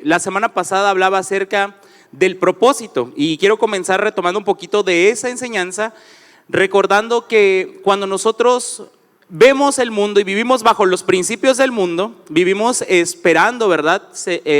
La semana pasada hablaba acerca del propósito y quiero comenzar retomando un poquito de esa enseñanza, recordando que cuando nosotros vemos el mundo y vivimos bajo los principios del mundo, vivimos esperando, ¿verdad?,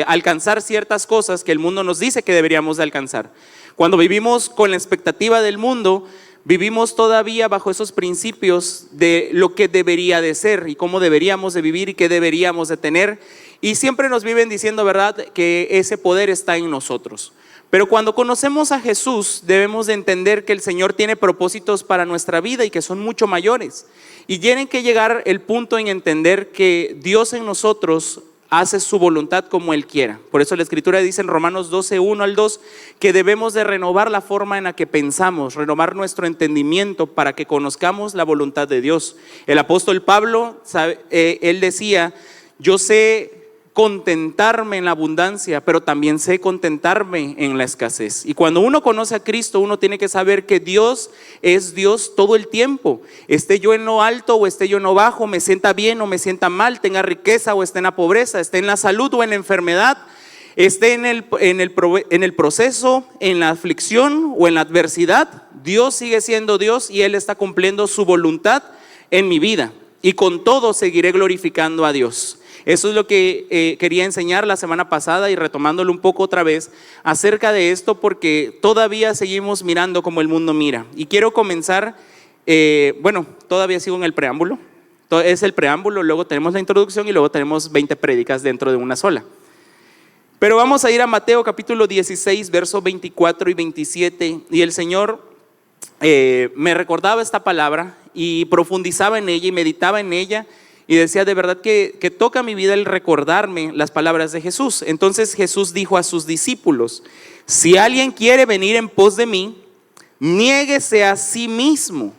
alcanzar ciertas cosas que el mundo nos dice que deberíamos de alcanzar. Cuando vivimos con la expectativa del mundo, vivimos todavía bajo esos principios de lo que debería de ser y cómo deberíamos de vivir y qué deberíamos de tener. Y siempre nos viven diciendo, ¿verdad?, que ese poder está en nosotros. Pero cuando conocemos a Jesús, debemos de entender que el Señor tiene propósitos para nuestra vida y que son mucho mayores. Y tienen que llegar el punto en entender que Dios en nosotros hace su voluntad como Él quiera. Por eso la Escritura dice en Romanos 12, 1 al 2, que debemos de renovar la forma en la que pensamos, renovar nuestro entendimiento para que conozcamos la voluntad de Dios. El apóstol Pablo, él decía, yo sé contentarme en la abundancia, pero también sé contentarme en la escasez. Y cuando uno conoce a Cristo, uno tiene que saber que Dios es Dios todo el tiempo. Esté yo en lo alto o esté yo en lo bajo, me sienta bien o me sienta mal, tenga riqueza o esté en la pobreza, esté en la salud o en la enfermedad, esté en el proceso, en la aflicción o en la adversidad, Dios sigue siendo Dios y Él está cumpliendo su voluntad en mi vida. Y con todo seguiré glorificando a Dios. Eso es lo que quería enseñar la semana pasada y retomándolo un poco otra vez acerca de esto, porque todavía seguimos mirando como el mundo mira. Y quiero comenzar, todavía sigo en el preámbulo. Es el preámbulo, luego tenemos la introducción y luego tenemos 20 prédicas dentro de una sola. Pero vamos a ir a Mateo capítulo 16, versos 24 y 27. Y el Señor me recordaba esta palabra y profundizaba en ella y meditaba en ella. Y decía, de verdad que toca mi vida el recordarme las palabras de Jesús. Entonces Jesús dijo a sus discípulos, si alguien quiere venir en pos de mí, niéguese a sí mismo,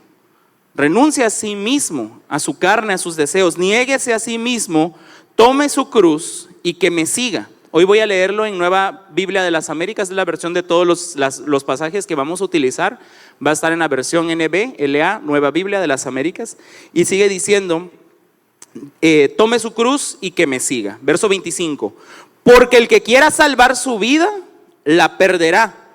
renuncie a sí mismo, a su carne, a sus deseos, niéguese a sí mismo, tome su cruz y que me siga. Hoy voy a leerlo en Nueva Biblia de las Américas, es la versión de todos los pasajes que vamos a utilizar. Va a estar en la versión NBLA, Nueva Biblia de las Américas, y sigue diciendo, tome su cruz y que me siga. Verso 25, porque el que quiera salvar su vida, la perderá,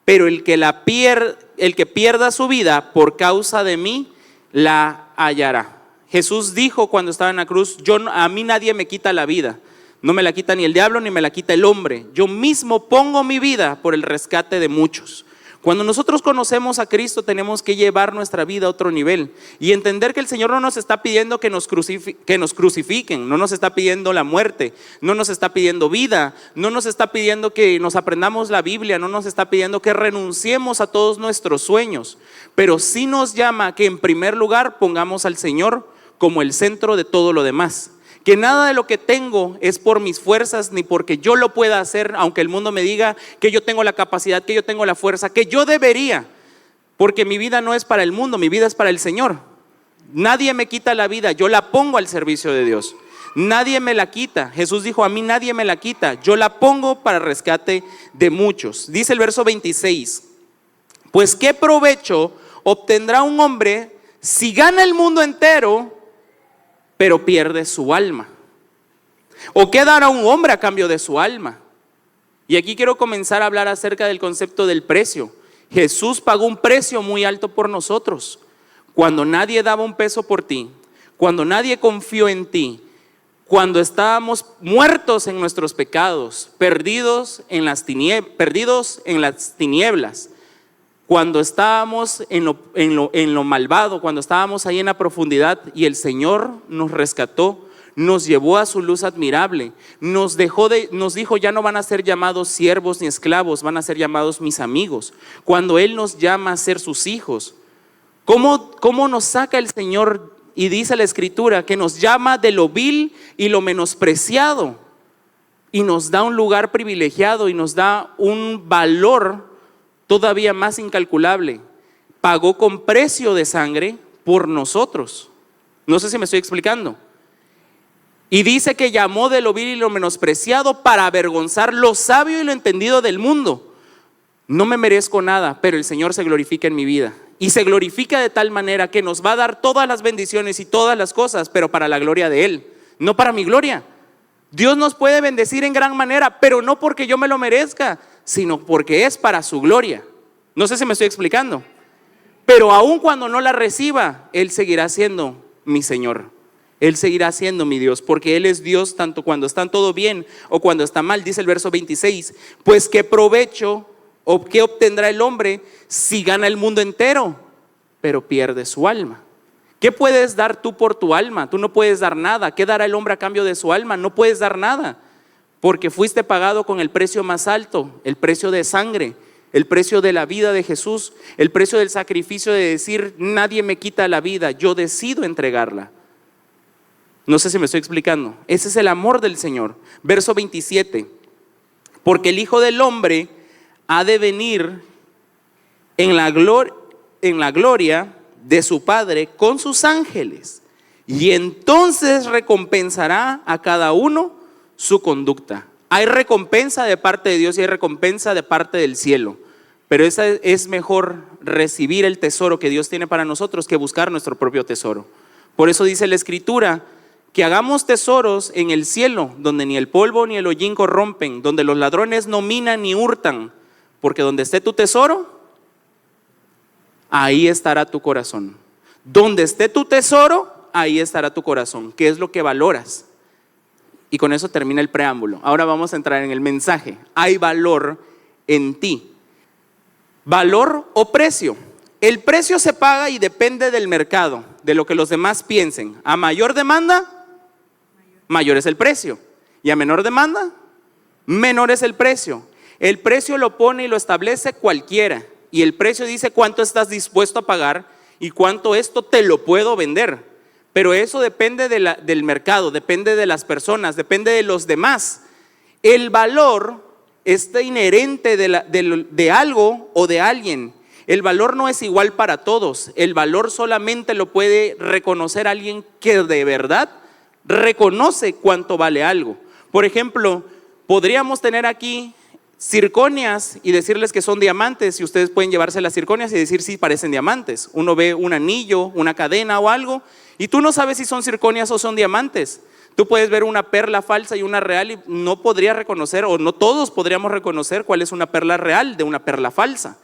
pero el que pierda su vida por causa de mí, la hallará. Jesús dijo cuando estaba en la cruz, a mí nadie me quita la vida, no me la quita ni el diablo ni me la quita el hombre, yo mismo pongo mi vida por el rescate de muchos. Cuando nosotros conocemos a Cristo tenemos que llevar nuestra vida a otro nivel y entender que el Señor no nos está pidiendo que nos crucifiquen, no nos está pidiendo la muerte, no nos está pidiendo vida, no nos está pidiendo que nos aprendamos la Biblia, no nos está pidiendo que renunciemos a todos nuestros sueños, pero sí nos llama a que en primer lugar pongamos al Señor como el centro de todo lo demás. Que nada de lo que tengo es por mis fuerzas ni porque yo lo pueda hacer, aunque el mundo me diga que yo tengo la capacidad, que yo tengo la fuerza, que yo debería, porque mi vida no es para el mundo, mi vida es para el Señor. Nadie me quita la vida, yo la pongo al servicio de Dios. Nadie me la quita. Jesús dijo, a mí nadie me la quita, yo la pongo para rescate de muchos. Dice el verso 26, pues ¿qué provecho obtendrá un hombre si gana el mundo entero pero pierde su alma? ¿O qué dará un hombre a cambio de su alma? Y aquí quiero comenzar a hablar acerca del concepto del precio. Jesús pagó un precio muy alto por nosotros. Cuando nadie daba un peso por ti, cuando nadie confió en ti, cuando estábamos muertos en nuestros pecados, perdidos en las tinieblas, cuando estábamos en lo malvado, cuando estábamos ahí en la profundidad y el Señor nos rescató, nos llevó a su luz admirable, nos dijo ya no van a ser llamados siervos ni esclavos, van a ser llamados mis amigos. Cuando Él nos llama a ser sus hijos, ¿cómo nos saca el Señor? Y dice la Escritura que nos llama de lo vil y lo menospreciado y nos da un lugar privilegiado y nos da un valor todavía más incalculable. Pagó con precio de sangre por nosotros. No sé si me estoy explicando. Y dice que llamó de lo vil y lo menospreciado para avergonzar lo sabio y lo entendido del mundo. No me merezco nada, pero el Señor se glorifica en mi vida. Y se glorifica de tal manera que nos va a dar todas las bendiciones y todas las cosas, pero para la gloria de Él, no para mi gloria. Dios nos puede bendecir en gran manera, pero no porque yo me lo merezca, sino porque es para su gloria. No sé si me estoy explicando. Pero aun cuando no la reciba, Él seguirá siendo mi Señor. Él seguirá siendo mi Dios, porque Él es Dios tanto cuando está todo bien o cuando está mal. Dice el verso 26, pues qué provecho o qué obtendrá el hombre si gana el mundo entero, pero pierde su alma. ¿Qué puedes dar tú por tu alma? Tú no puedes dar nada. ¿Qué dará el hombre a cambio de su alma? No puedes dar nada, porque fuiste pagado con el precio más alto, el precio de sangre, el precio de la vida de Jesús, el precio del sacrificio de decir, nadie me quita la vida, yo decido entregarla. No sé si me estoy explicando. Ese es el amor del Señor. Verso 27, porque el Hijo del Hombre ha de venir en la gloria de su Padre con sus ángeles, y entonces recompensará a cada uno su conducta. Hay recompensa de parte de Dios y hay recompensa de parte del cielo, pero es mejor recibir el tesoro que Dios tiene para nosotros que buscar nuestro propio tesoro. Por eso dice la Escritura que hagamos tesoros en el cielo, donde ni el polvo ni el hollín corrompen, donde los ladrones no minan ni hurtan, porque donde esté tu tesoro, ahí estará tu corazón. Donde esté tu tesoro, ahí estará tu corazón. ¿Qué es lo que valoras? Y con eso termina el preámbulo. Ahora vamos a entrar en el mensaje. Hay valor en ti. ¿Valor o precio? El precio se paga y depende del mercado, de lo que los demás piensen. A mayor demanda, mayor es el precio. Y a menor demanda, menor es el precio. El precio lo pone y lo establece cualquiera. Y el precio dice cuánto estás dispuesto a pagar y cuánto esto te lo puedo vender. Pero eso depende del mercado, depende de las personas, depende de los demás. El valor está inherente de algo o de alguien. El valor no es igual para todos. El valor solamente lo puede reconocer alguien que de verdad reconoce cuánto vale algo. Por ejemplo, podríamos tener aquí circonias y decirles que son diamantes, y ustedes pueden llevarse las circonias y decir si parecen diamantes. Uno ve un anillo, una cadena o algo, y tú no sabes si son circonias o son diamantes. Tú puedes ver una perla falsa y una real y no podrías reconocer, o no todos podríamos reconocer cuál es una perla real de una perla falsa.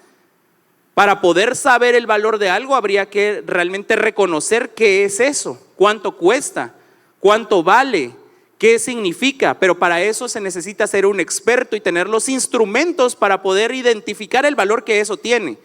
Para poder saber el valor de algo habría que realmente reconocer qué es eso, cuánto cuesta, cuánto vale, qué significa, pero para eso se necesita ser un experto y tener los instrumentos para poder identificar el valor que eso tiene.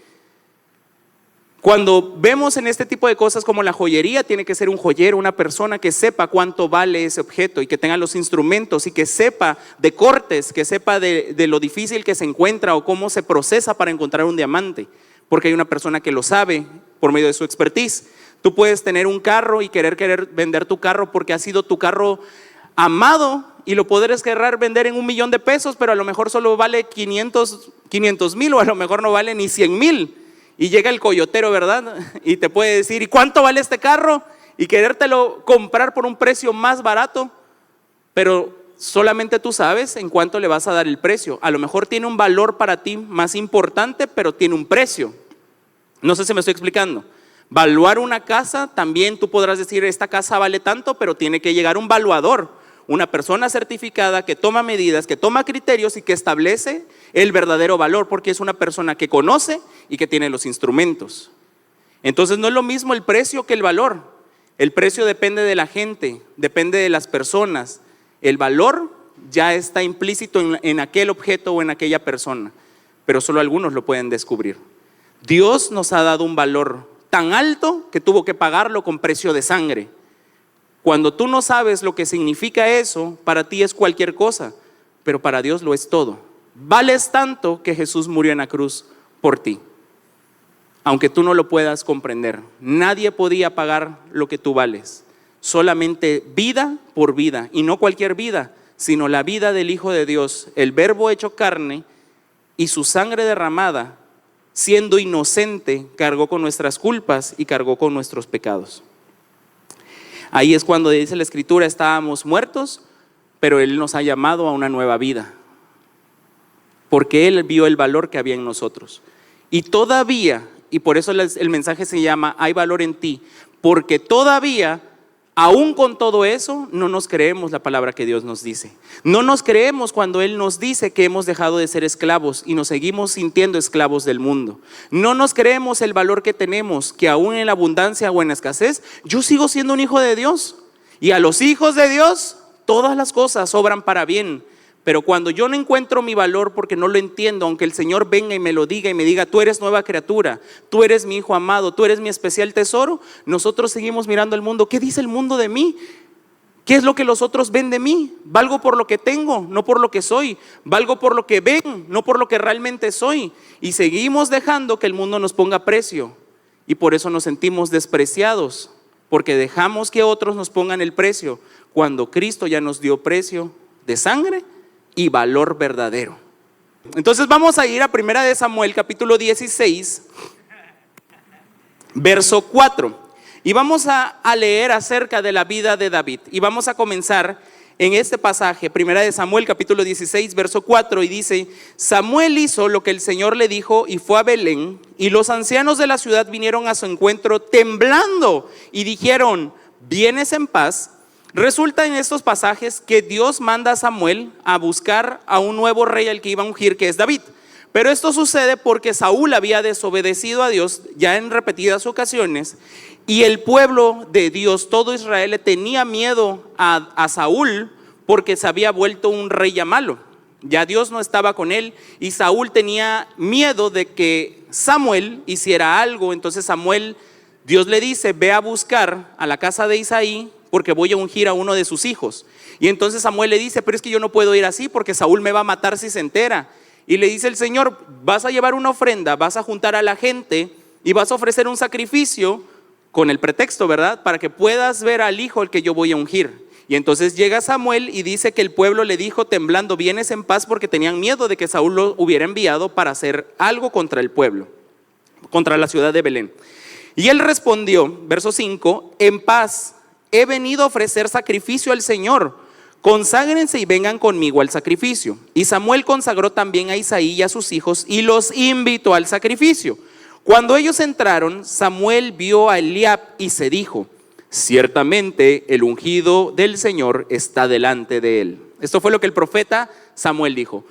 Cuando vemos en este tipo de cosas como la joyería, tiene que ser un joyero, una persona que sepa cuánto vale ese objeto y que tenga los instrumentos y que sepa de cortes, que sepa de lo difícil que se encuentra o cómo se procesa para encontrar un diamante, porque hay una persona que lo sabe por medio de su expertise. Tú puedes tener un carro y querer vender tu carro porque ha sido tu carro amado y lo podrás querer vender en $1,000,000 de pesos, pero a lo mejor solo vale 500,000 o a lo mejor no vale ni 100,000. Y llega el coyotero, ¿verdad? Y te puede decir, ¿y cuánto vale este carro? Y querértelo comprar por un precio más barato, pero solamente tú sabes en cuánto le vas a dar el precio. A lo mejor tiene un valor para ti más importante, pero tiene un precio. No sé si me estoy explicando. Valuar una casa, también tú podrás decir, esta casa vale tanto, pero tiene que llegar un valuador, una persona certificada que toma medidas, que toma criterios y que establece el verdadero valor, porque es una persona que conoce y que tiene los instrumentos. Entonces no es lo mismo el precio que el valor. El precio depende de la gente, depende de las personas. El valor ya está implícito en aquel objeto o en aquella persona, pero solo algunos lo pueden descubrir. Dios nos ha dado un valor tan alto que tuvo que pagarlo con precio de sangre. Cuando tú no sabes lo que significa eso, para ti es cualquier cosa, pero para Dios lo es todo. Vales tanto que Jesús murió en la cruz por ti, aunque tú no lo puedas comprender. Nadie podía pagar lo que tú vales, solamente vida por vida, y no cualquier vida, sino la vida del Hijo de Dios, el Verbo hecho carne, y su sangre derramada, siendo inocente, cargó con nuestras culpas y cargó con nuestros pecados. Ahí es cuando dice la Escritura, estábamos muertos, pero Él nos ha llamado a una nueva vida, porque Él vio el valor que había en nosotros. Y todavía, y por eso el mensaje se llama, hay valor en ti, porque todavía Aún con todo eso, no nos creemos la palabra que Dios nos dice. No nos creemos cuando Él nos dice que hemos dejado de ser esclavos y nos seguimos sintiendo esclavos del mundo. No nos creemos el valor que tenemos, que aún en la abundancia o en la escasez, yo sigo siendo un hijo de Dios. Y a los hijos de Dios, todas las cosas obran para bien. Pero cuando yo no encuentro mi valor porque no lo entiendo, aunque el Señor venga y me lo diga y me diga, tú eres nueva criatura, tú eres mi hijo amado, tú eres mi especial tesoro, nosotros seguimos mirando al mundo. ¿Qué dice el mundo de mí? ¿Qué es lo que los otros ven de mí? Valgo por lo que tengo, no por lo que soy. Valgo por lo que ven, no por lo que realmente soy. Y seguimos dejando que el mundo nos ponga precio. Y por eso nos sentimos despreciados, porque dejamos que otros nos pongan el precio, cuando Cristo ya nos dio precio de sangre y valor verdadero. Entonces vamos a ir a 1 de Samuel capítulo 16 verso 4 y vamos a leer acerca de la vida de David, y vamos a comenzar en este pasaje, 1 de Samuel capítulo 16 verso 4, y dice: Samuel hizo lo que el Señor le dijo y fue a Belén, y los ancianos de la ciudad vinieron a su encuentro temblando y dijeron: ¿vienes en paz? Resulta en estos pasajes que Dios manda a Samuel a buscar a un nuevo rey al que iba a ungir, que es David. Pero esto sucede porque Saúl había desobedecido a Dios ya en repetidas ocasiones, y el pueblo de Dios, todo Israel, le tenía miedo a Saúl porque se había vuelto un rey ya malo. Ya Dios no estaba con él y Saúl tenía miedo de que Samuel hiciera algo. Entonces Dios le dice: ve a buscar a la casa de Isaí, porque voy a ungir a uno de sus hijos. Y entonces Samuel le dice: pero es que yo no puedo ir así porque Saúl me va a matar si se entera. Y le dice el Señor: vas a llevar una ofrenda, vas a juntar a la gente y vas a ofrecer un sacrificio con el pretexto, ¿verdad?, para que puedas ver al hijo al que yo voy a ungir. Y entonces llega Samuel y dice que el pueblo le dijo temblando: vienes en paz, porque tenían miedo de que Saúl lo hubiera enviado para hacer algo contra el pueblo, contra la ciudad de Belén. Y él respondió, verso 5: en paz he venido a ofrecer sacrificio al Señor, conságrense y vengan conmigo al sacrificio. Y Samuel consagró también a Isaí y a sus hijos y los invitó al sacrificio. Cuando ellos entraron, Samuel vio a Eliab y se dijo: ciertamente el ungido del Señor está delante de él. Esto fue lo que el profeta Samuel dijo.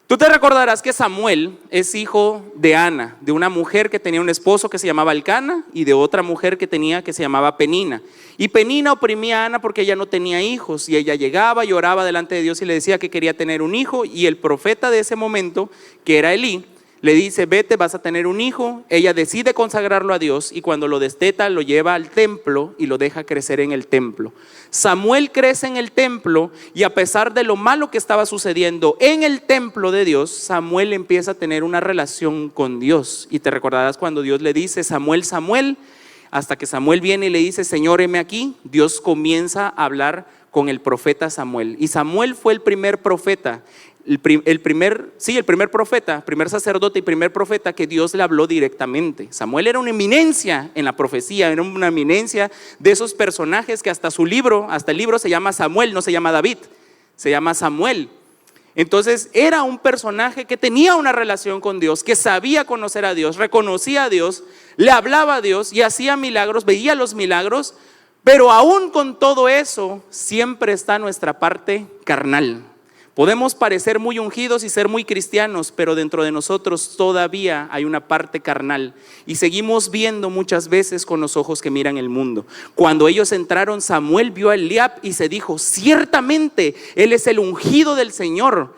Tú te recordarás que Samuel es hijo de Ana, de una mujer que tenía un esposo que se llamaba Elcana y de otra mujer que se llamaba Penina. Y Penina oprimía a Ana porque ella no tenía hijos, y ella llegaba y oraba delante de Dios y le decía que quería tener un hijo, y el profeta de ese momento, que era Elí, le dice: vete, vas a tener un hijo. Ella decide consagrarlo a Dios, y cuando lo desteta lo lleva al templo y lo deja crecer en el templo. Samuel crece en el templo, y a pesar de lo malo que estaba sucediendo en el templo de Dios, Samuel empieza a tener una relación con Dios. Y te recordarás cuando Dios le dice: Samuel, Samuel, hasta que Samuel viene y le dice: Señor, heme aquí. Dios comienza a hablar con el profeta Samuel, y Samuel fue el primer profeta, el primer profeta, primer sacerdote y primer profeta que Dios le habló directamente. Samuel era una eminencia en la profecía, era una eminencia de esos personajes que hasta el libro se llama Samuel, no se llama David, se llama Samuel. Entonces era un personaje que tenía una relación con Dios, que sabía conocer a Dios, reconocía a Dios, le hablaba a Dios y hacía milagros, veía los milagros. Pero aún con todo eso, siempre está nuestra parte carnal. Podemos parecer muy ungidos y ser muy cristianos, pero dentro de nosotros todavía hay una parte carnal, y seguimos viendo muchas veces con los ojos que miran el mundo. Cuando ellos entraron, Samuel vio a Eliab y se dijo: ciertamente él es el ungido del Señor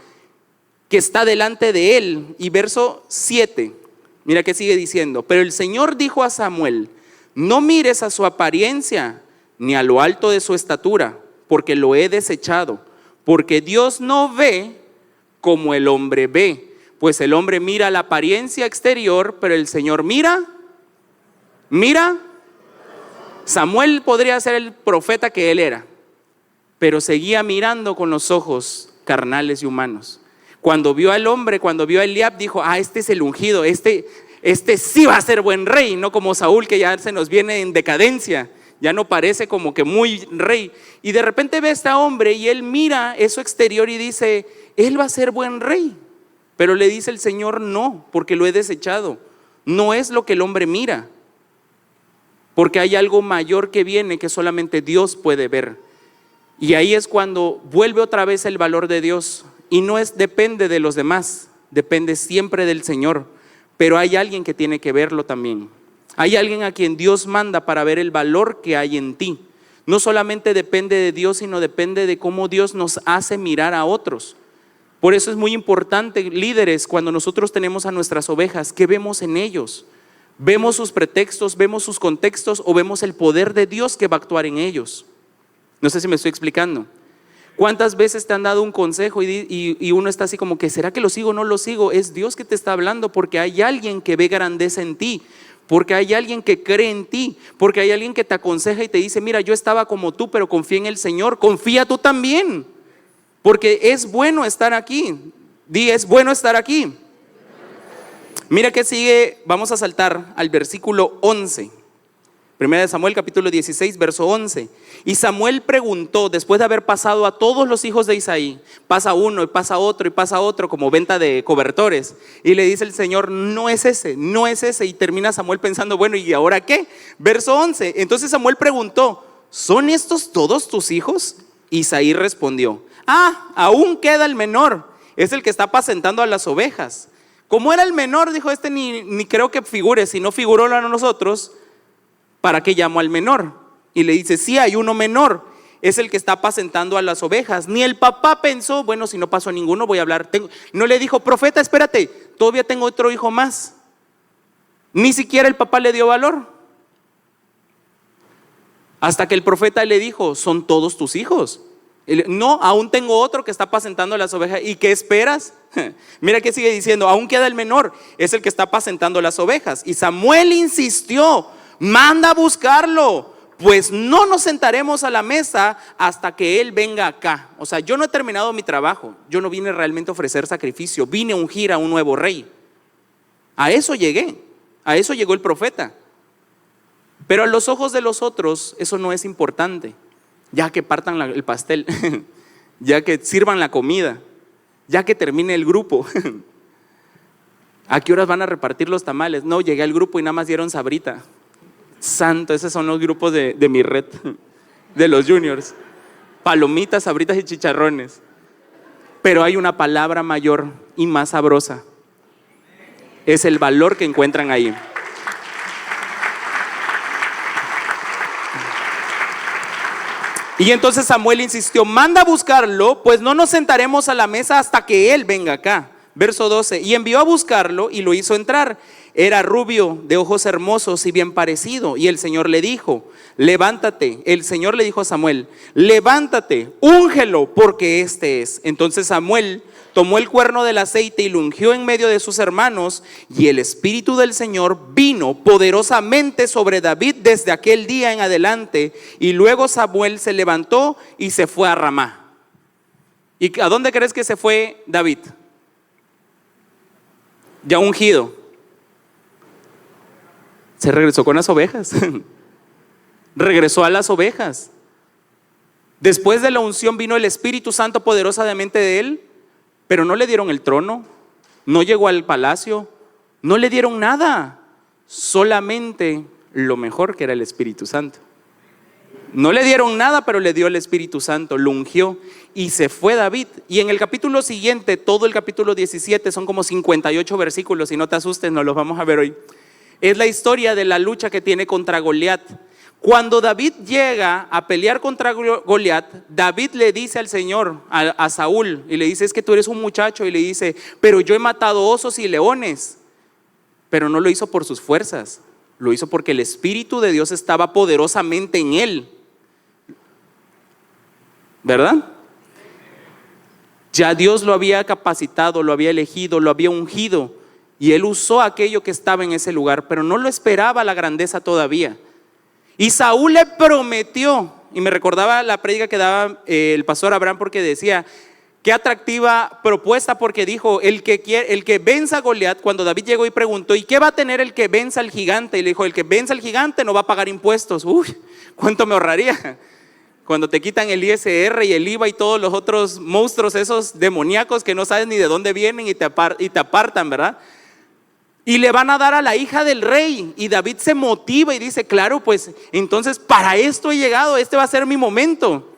que está delante de él. Y verso 7, mira que sigue diciendo: pero el Señor dijo a Samuel: no mires a su apariencia ni a lo alto de su estatura, porque lo he desechado. Porque Dios no ve como el hombre ve, pues el hombre mira la apariencia exterior, pero el Señor mira. Samuel podría ser el profeta que él era, pero seguía mirando con los ojos carnales y humanos. Cuando vio al hombre, cuando vio a Eliab, dijo: este es el ungido, este sí va a ser buen rey, no como Saúl, que ya se nos viene en decadencia. Ya no parece como que muy rey. Y de repente ve a este hombre y él mira eso exterior y dice: él va a ser buen rey. Pero le dice el Señor: no, porque lo he desechado. No es lo que el hombre mira. porque hay algo mayor que viene que solamente Dios puede ver. Y ahí es cuando vuelve otra vez el valor de Dios, y no depende de los demás, depende siempre del Señor, pero hay alguien que tiene que verlo también. Hay alguien a quien Dios manda para ver el valor que hay en ti. No solamente depende de Dios, sino depende de cómo Dios nos hace mirar a otros. Por eso es muy importante, líderes, cuando nosotros tenemos a nuestras ovejas, ¿qué vemos en ellos? ¿Vemos sus pretextos, vemos sus contextos o vemos el poder de Dios que va a actuar en ellos? No sé si me estoy explicando. ¿Cuántas veces te han dado un consejo y uno está así como que ¿será que lo sigo o no lo sigo? Es Dios que te está hablando, porque hay alguien que ve grandeza en ti, porque hay alguien que cree en ti, porque hay alguien que te aconseja y te dice: mira, yo estaba como tú, pero confía en el Señor. Confía tú también, porque es bueno estar aquí. Di, es bueno estar aquí. Mira que sigue, vamos a saltar al versículo 11. Primera de Samuel capítulo 16 verso 11. Y Samuel preguntó, después de haber pasado a todos los hijos de Isaí, pasa uno y pasa otro y pasa otro, como venta de cobertores, y le dice el Señor: no es ese, no es ese. Y termina Samuel pensando: bueno, ¿y ahora qué? Verso 11. Entonces Samuel preguntó: ¿son estos todos tus hijos? Isaí respondió: aún queda el menor, es el que está apacentando a las ovejas. Como era el menor, dijo: este ni creo que figure, si no figuró a nosotros, ¿para qué llamo al menor? Y le dice: sí, hay uno menor, es el que está apacentando a las ovejas. Ni el papá pensó: bueno, si no pasó ninguno, voy a hablar. No le dijo: profeta, espérate, todavía tengo otro hijo más. Ni siquiera el papá le dio valor. Hasta que el profeta le dijo: son todos tus hijos. No, aún tengo otro que está apacentando las ovejas. ¿Y qué esperas? Mira que sigue diciendo: aún queda el menor, es el que está apacentando las ovejas. Y Samuel insistió: manda a buscarlo, pues no nos sentaremos a la mesa hasta que él venga acá. O sea, yo no he terminado mi trabajo, yo no vine realmente a ofrecer sacrificio, vine a ungir a un nuevo rey. A eso llegué, a eso llegó el profeta. Pero a los ojos de los otros eso no es importante. Ya que partan el pastel, ya que sirvan la comida, ya que termine el grupo. ¿A qué horas van a repartir los tamales? No, llegué al grupo y nada más dieron sabrita. Santo, esos son los grupos de mi red, de los juniors. Palomitas, sabritas y chicharrones. Pero hay una palabra mayor y más sabrosa. Es el valor que encuentran ahí. Y entonces Samuel insistió: manda a buscarlo, pues no nos sentaremos a la mesa hasta que él venga acá. Verso 12. Y envió a buscarlo y lo hizo entrar. Era rubio, de ojos hermosos y bien parecido. Y el Señor le dijo: levántate. El Señor le dijo a Samuel: levántate, úngelo, porque este es. Entonces Samuel tomó el cuerno del aceite y lo ungió en medio de sus hermanos. Y el Espíritu del Señor vino poderosamente sobre David desde aquel día en adelante. Y luego Samuel se levantó y se fue a Ramá. ¿Y a dónde crees que se fue David? Ya ungido. Se regresó con las ovejas. Regresó a las ovejas. Después de la unción vino el Espíritu Santo poderosamente de él, pero no le dieron el trono, no llegó al palacio, no le dieron nada, solamente lo mejor, que era el Espíritu Santo. No le dieron nada, pero le dio el Espíritu Santo, lo ungió y se fue David. Y en el capítulo siguiente, todo el capítulo 17, son como 58 versículos, y no te asustes, no los vamos a ver hoy. Es la historia de la lucha que tiene contra Goliat. Cuando David llega a pelear contra Goliat, David le dice al Señor, a Saúl, y le dice: es que tú eres un muchacho. Y le dice: pero yo he matado osos y leones. Pero no lo hizo por sus fuerzas, lo hizo porque el Espíritu de Dios estaba poderosamente en él. ¿Verdad? Ya Dios lo había capacitado, lo había elegido, lo había ungido, y él usó aquello que estaba en ese lugar, pero no lo esperaba la grandeza todavía. Y Saúl le prometió, y me recordaba la prédica que daba el pastor Abraham, porque decía: qué atractiva propuesta, porque dijo: el que venza a Goliat. Cuando David llegó y preguntó: ¿y qué va a tener el que venza al gigante? Y le dijo: el que venza al gigante no va a pagar impuestos. Uy, ¿cuánto me ahorraría? Cuando te quitan el ISR y el IVA y todos los otros monstruos esos demoníacos que no sabes ni de dónde vienen y te apartan, ¿verdad? y le van a dar a la hija del rey. Y David se motiva y dice, claro, pues entonces para esto he llegado, este va a ser mi momento.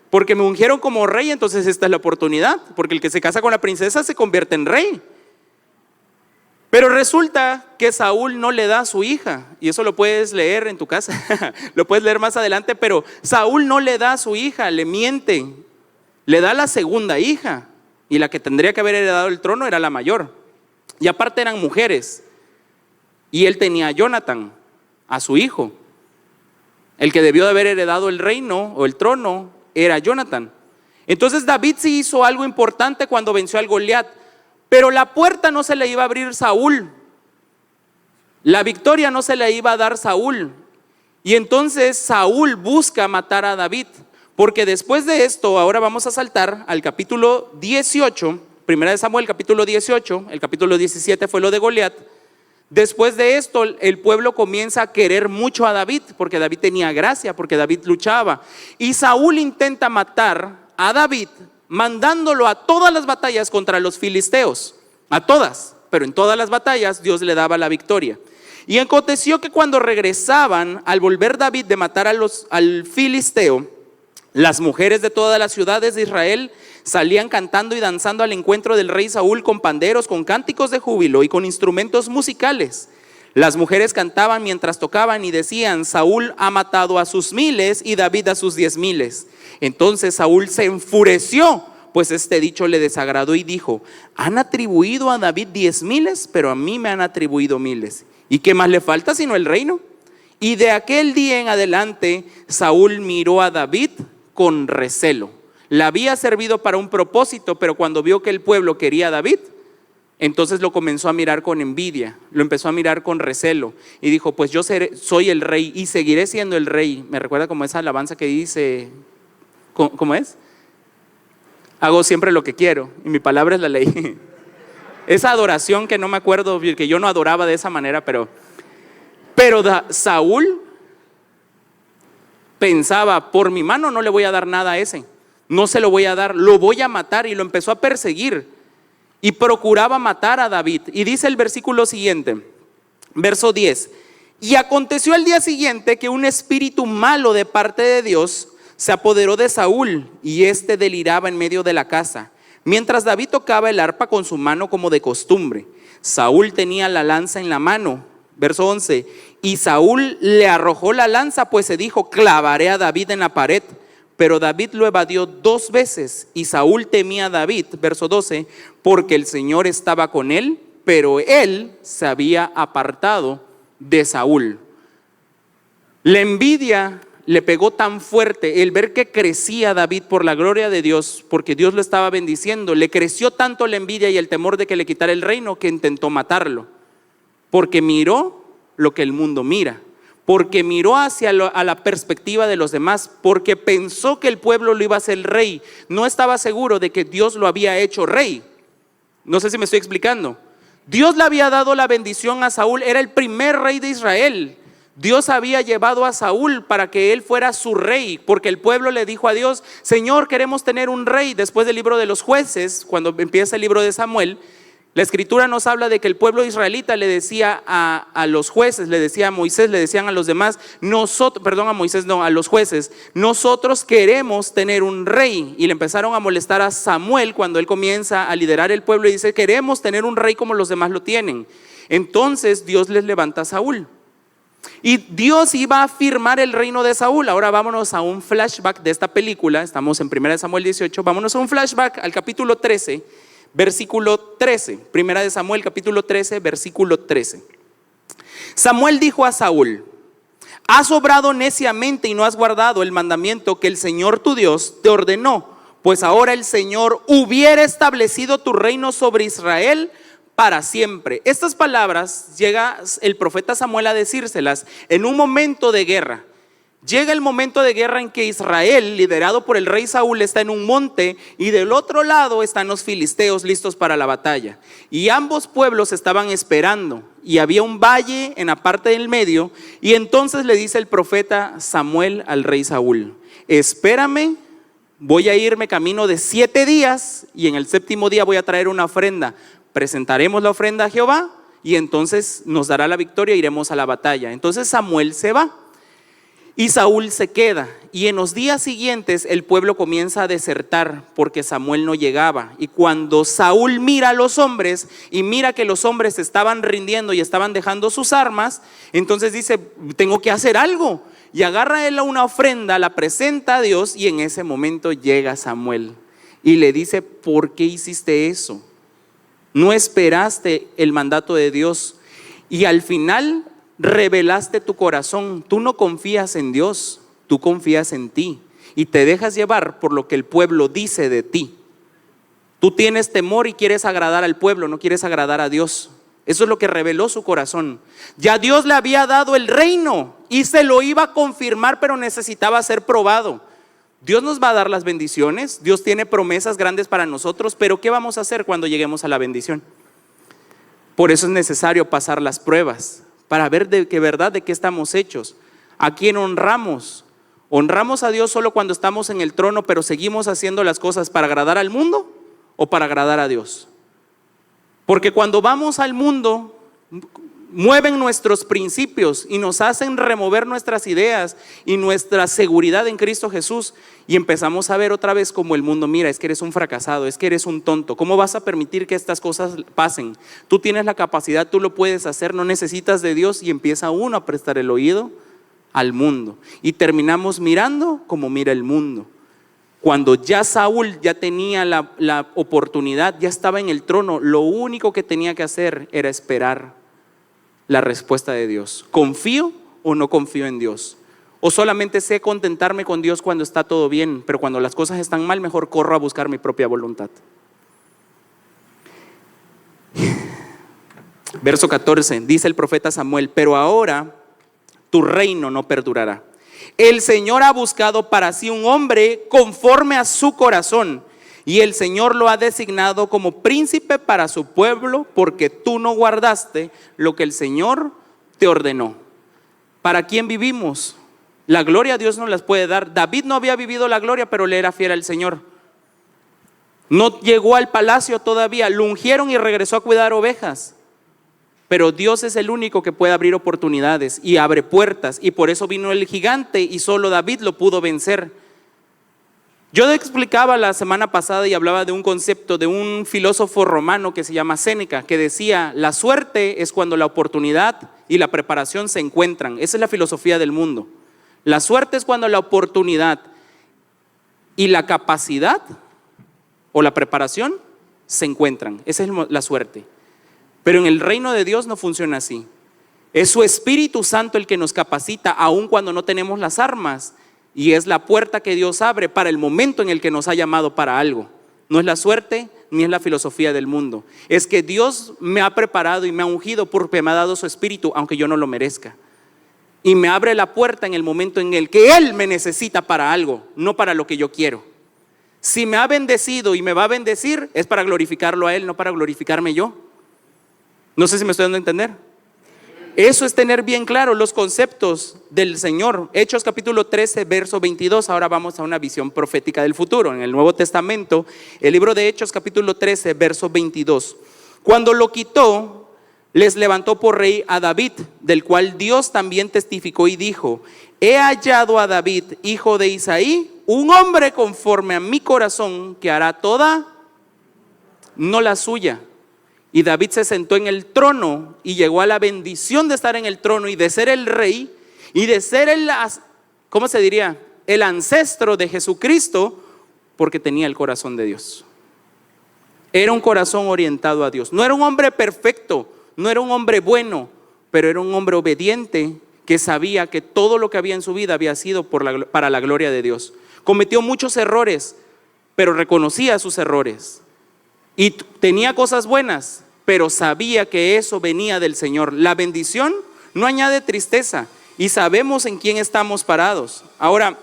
Porque me ungieron como rey, entonces esta es la oportunidad. Porque el que se casa con la princesa se convierte en rey. Pero resulta que Saúl no le da a su hija. Y eso lo puedes leer en tu casa. Lo puedes leer más adelante. Pero Saúl no le da a su hija, le miente. Le da a la segunda hija. Y la que tendría que haber heredado el trono era la mayor. Y aparte eran mujeres. Y él tenía a Jonathan, a su hijo. El que debió de haber heredado el reino o el trono era Jonathan. Entonces David sí hizo algo importante cuando venció al Goliat. Pero la puerta no se le iba a abrir Saúl. La victoria no se le iba a dar Saúl. Y entonces Saúl busca matar a David. Porque después de esto, ahora vamos a saltar al capítulo 18. Primera de Samuel, capítulo 18, el capítulo 17 fue lo de Goliat. Después de esto, el pueblo comienza a querer mucho a David, porque David tenía gracia, porque David luchaba. Y Saúl intenta matar a David, mandándolo a todas las batallas contra los filisteos, a todas, pero en todas las batallas Dios le daba la victoria. Y aconteció que cuando regresaban, al volver David de matar al filisteo, las mujeres de todas las ciudades de Israel salían cantando y danzando al encuentro del rey Saúl con panderos, con cánticos de júbilo y con instrumentos musicales. Las mujeres cantaban mientras tocaban y decían: Saúl ha matado a sus 1000 y David a sus 10,000. Entonces Saúl se enfureció, pues este dicho le desagradó y dijo: han atribuido a David 10,000, pero a mí me han atribuido 1000. ¿Y qué más le falta sino el reino? Y de aquel día en adelante Saúl miró a David con recelo. Le había servido para un propósito, pero cuando vio que el pueblo quería a David, entonces lo comenzó a mirar con envidia, lo empezó a mirar con recelo y dijo: pues yo soy el rey y seguiré siendo el rey. Me recuerda como esa alabanza que dice, ¿cómo es? Hago siempre lo que quiero y mi palabra es la ley. Esa adoración que no me acuerdo, que yo no adoraba de esa manera, pero Saúl pensaba: por mi mano no le voy a dar nada a ese. No se lo voy a dar, lo voy a matar. Y lo empezó a perseguir y procuraba matar a David. Y dice el versículo siguiente, verso 10: y aconteció al día siguiente que un espíritu malo de parte de Dios se apoderó de Saúl, y éste deliraba en medio de la casa, mientras David tocaba el arpa con su mano como de costumbre. Saúl tenía la lanza en la mano. Verso 11: y Saúl le arrojó la lanza, pues se dijo: clavaré a David en la pared. Pero David lo evadió 2 veces y Saúl temía a David, verso 12, porque el Señor estaba con él, pero él se había apartado de Saúl. La envidia le pegó tan fuerte, el ver que crecía David por la gloria de Dios, porque Dios lo estaba bendiciendo, le creció tanto la envidia y el temor de que le quitara el reino que intentó matarlo, porque miró lo que el mundo mira. Porque miró hacia a la perspectiva de los demás, porque pensó que el pueblo lo iba a hacer rey. No estaba seguro de que Dios lo había hecho rey. No sé si me estoy explicando. Dios le había dado la bendición a Saúl, era el primer rey de Israel. Dios había llevado a Saúl para que él fuera su rey, porque el pueblo le dijo a Dios: Señor, queremos tener un rey. Después del libro de los jueces, cuando empieza el libro de Samuel, la escritura nos habla de que el pueblo israelita le decía a los jueces, le decía a Moisés, le decían a los demás, a los jueces: nosotros queremos tener un rey. Y le empezaron a molestar a Samuel cuando él comienza a liderar el pueblo y dice: queremos tener un rey como los demás lo tienen. Entonces Dios les levanta a Saúl. Y Dios iba a firmar el reino de Saúl. Ahora vámonos a un flashback de esta película. Estamos en 1 Samuel 18. Vámonos a un flashback al capítulo 13. Versículo 13, Primera de Samuel, capítulo 13, versículo 13. Samuel dijo a Saúl: has obrado neciamente y no has guardado el mandamiento que el Señor tu Dios te ordenó, pues ahora el Señor hubiera establecido tu reino sobre Israel para siempre. Estas palabras llega el profeta Samuel a decírselas en un momento de guerra. Llega el momento de guerra en que Israel, liderado por el rey Saúl, está en un monte y del otro lado están los filisteos listos para la batalla. Y ambos pueblos estaban esperando y había un valle en la parte del medio. Y entonces le dice el profeta Samuel al rey Saúl: espérame, voy a irme camino de 7 días y en el 7º día voy a traer una ofrenda. Presentaremos la ofrenda a Jehová y entonces nos dará la victoria, iremos a la batalla. Entonces Samuel se va y Saúl se queda, y en los días siguientes el pueblo comienza a desertar porque Samuel no llegaba. Y cuando Saúl mira a los hombres y mira que los hombres se estaban rindiendo y estaban dejando sus armas, entonces dice: tengo que hacer algo. Y agarra él una ofrenda, la presenta a Dios, y en ese momento llega Samuel y le dice: ¿por qué hiciste eso? No esperaste el mandato de Dios y al final revelaste tu corazón. Tú no confías en Dios, tú confías en ti y te dejas llevar por lo que el pueblo dice de ti. Tú tienes temor y quieres agradar al pueblo, no quieres agradar a Dios. Eso es lo que reveló su corazón. Ya Dios le había dado el reino y se lo iba a confirmar, pero necesitaba ser probado. Dios nos va a dar las bendiciones, Dios tiene promesas grandes para nosotros, pero ¿qué vamos a hacer cuando lleguemos a la bendición? Por eso es necesario pasar las pruebas, para ver de qué estamos hechos. ¿A quién honramos? ¿Honramos a Dios solo cuando estamos en el trono, pero seguimos haciendo las cosas para agradar al mundo o para agradar a Dios? Porque cuando vamos al mundo, mueven nuestros principios y nos hacen remover nuestras ideas y nuestra seguridad en Cristo Jesús, y empezamos a ver otra vez como el mundo: mira, es que eres un fracasado, es que eres un tonto, ¿cómo vas a permitir que estas cosas pasen? Tú tienes la capacidad, tú lo puedes hacer, no necesitas de Dios. Y empieza uno a prestar el oído al mundo y terminamos mirando como mira el mundo. Cuando ya Saúl ya tenía la oportunidad, ya estaba en el trono, lo único que tenía que hacer era esperar la respuesta de Dios. ¿Confío o no confío en Dios? ¿O solamente sé contentarme con Dios cuando está todo bien, pero cuando las cosas están mal, mejor corro a buscar mi propia voluntad? Verso 14, dice el profeta Samuel: pero ahora tu reino no perdurará. El Señor ha buscado para sí un hombre conforme a su corazón, y el Señor lo ha designado como príncipe para su pueblo, porque tú no guardaste lo que el Señor te ordenó. ¿Para quién vivimos? La gloria a Dios nos las puede dar. David no había vivido la gloria, pero le era fiel al Señor. No llegó al palacio todavía, lo ungieron y regresó a cuidar ovejas. Pero Dios es el único que puede abrir oportunidades y abre puertas, y por eso vino el gigante y solo David lo pudo vencer. Yo explicaba la semana pasada y hablaba de un concepto de un filósofo romano que se llama Séneca, que decía: la suerte es cuando la oportunidad y la preparación se encuentran. Esa es la filosofía del mundo. La suerte es cuando la oportunidad y la capacidad o la preparación se encuentran. Esa es la suerte. Pero en el reino de Dios no funciona así. Es su Espíritu Santo el que nos capacita aun cuando no tenemos las armas, y es la puerta que Dios abre para el momento en el que nos ha llamado para algo. No es la suerte ni es la filosofía del mundo. Es que Dios me ha preparado y me ha ungido porque me ha dado su Espíritu, aunque yo no lo merezca. Y me abre la puerta en el momento en el que Él me necesita para algo, no para lo que yo quiero. Si me ha bendecido y me va a bendecir, es para glorificarlo a Él, no para glorificarme yo. No sé si me estoy dando a entender. Eso es tener bien claro los conceptos del Señor. Hechos capítulo 13, verso 22. Ahora vamos a una visión profética del futuro. En el Nuevo Testamento, el libro de Hechos capítulo 13, verso 22. Cuando lo quitó, les levantó por rey a David, del cual Dios también testificó y dijo: he hallado a David, hijo de Isaí, un hombre conforme a mi corazón, que hará toda, no la suya. Y David se sentó en el trono y llegó a la bendición de estar en el trono y de ser el rey y de ser ¿cómo se diría? El ancestro de Jesucristo, porque tenía el corazón de Dios. Era un corazón orientado a Dios. No era un hombre perfecto, no era un hombre bueno, pero era un hombre obediente que sabía que todo lo que había en su vida había sido para la gloria de Dios. Cometió muchos errores, pero reconocía sus errores. Y tenía cosas buenas, pero sabía que eso venía del Señor. La bendición no añade tristeza y sabemos en quién estamos parados. Ahora,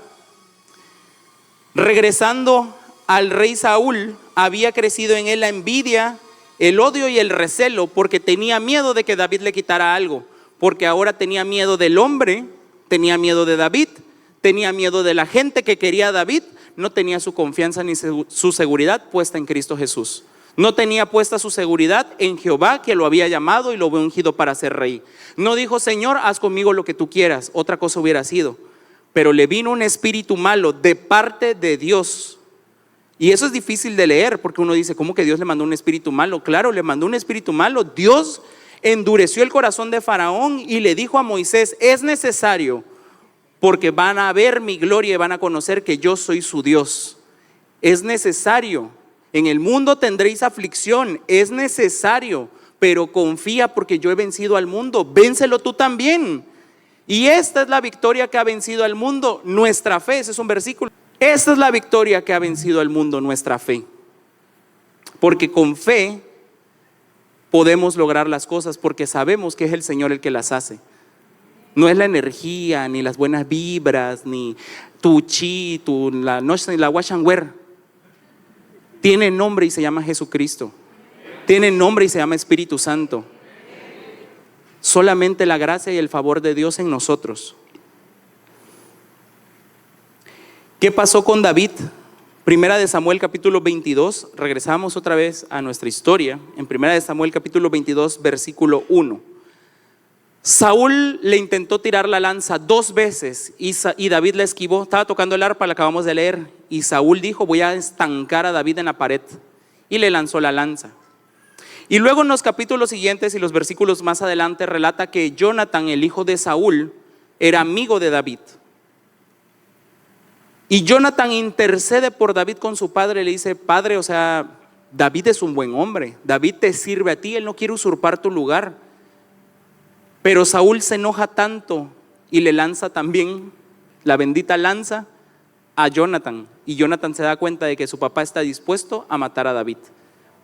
regresando al rey Saúl, había crecido en él la envidia, el odio y el recelo, porque tenía miedo de que David le quitara algo. Porque ahora tenía miedo del hombre, tenía miedo de David, tenía miedo de la gente que quería a David, no tenía su confianza ni su seguridad puesta en Cristo Jesús. No tenía puesta su seguridad en Jehová, que lo había llamado y lo había ungido para ser rey. No dijo: Señor, haz conmigo lo que tú quieras. Otra cosa hubiera sido. Pero le vino un espíritu malo de parte de Dios. Y eso es difícil de leer, porque uno dice: ¿cómo que Dios le mandó un espíritu malo? Claro, le mandó un espíritu malo. Dios endureció el corazón de Faraón y le dijo a Moisés: es necesario, porque van a ver mi gloria y van a conocer que yo soy su Dios. Es necesario. En el mundo tendréis aflicción, es necesario, pero confía, porque yo he vencido al mundo. Vénselo tú también. Y esta es la victoria que ha vencido al mundo, nuestra fe. Ese es un versículo. Esta es la victoria que ha vencido al mundo, nuestra fe. Porque con fe podemos lograr las cosas, porque sabemos que es el Señor el que las hace. No es la energía, ni las buenas vibras, ni tu chi, la wash and wear. Tiene nombre y se llama Jesucristo. Tiene nombre y se llama Espíritu Santo. Solamente la gracia y el favor de Dios en nosotros. ¿Qué pasó con David? Primera de Samuel capítulo 22. Regresamos otra vez a nuestra historia. En Primera de Samuel capítulo 22 versículo 1. Saúl le intentó tirar la lanza 2 veces y David la esquivó. Estaba tocando el arpa, la acabamos de leer. Y Saúl dijo: voy a estancar a David en la pared. Y le lanzó la lanza. Y luego en los capítulos siguientes y los versículos más adelante relata que Jonatán, el hijo de Saúl, era amigo de David. Y Jonatán intercede por David con su padre. Le dice: padre, David es un buen hombre. David te sirve a ti, él no quiere usurpar tu lugar. Pero Saúl se enoja tanto y le lanza también la bendita lanza a Jonatán. Y Jonatán se da cuenta de que su papá está dispuesto a matar a David,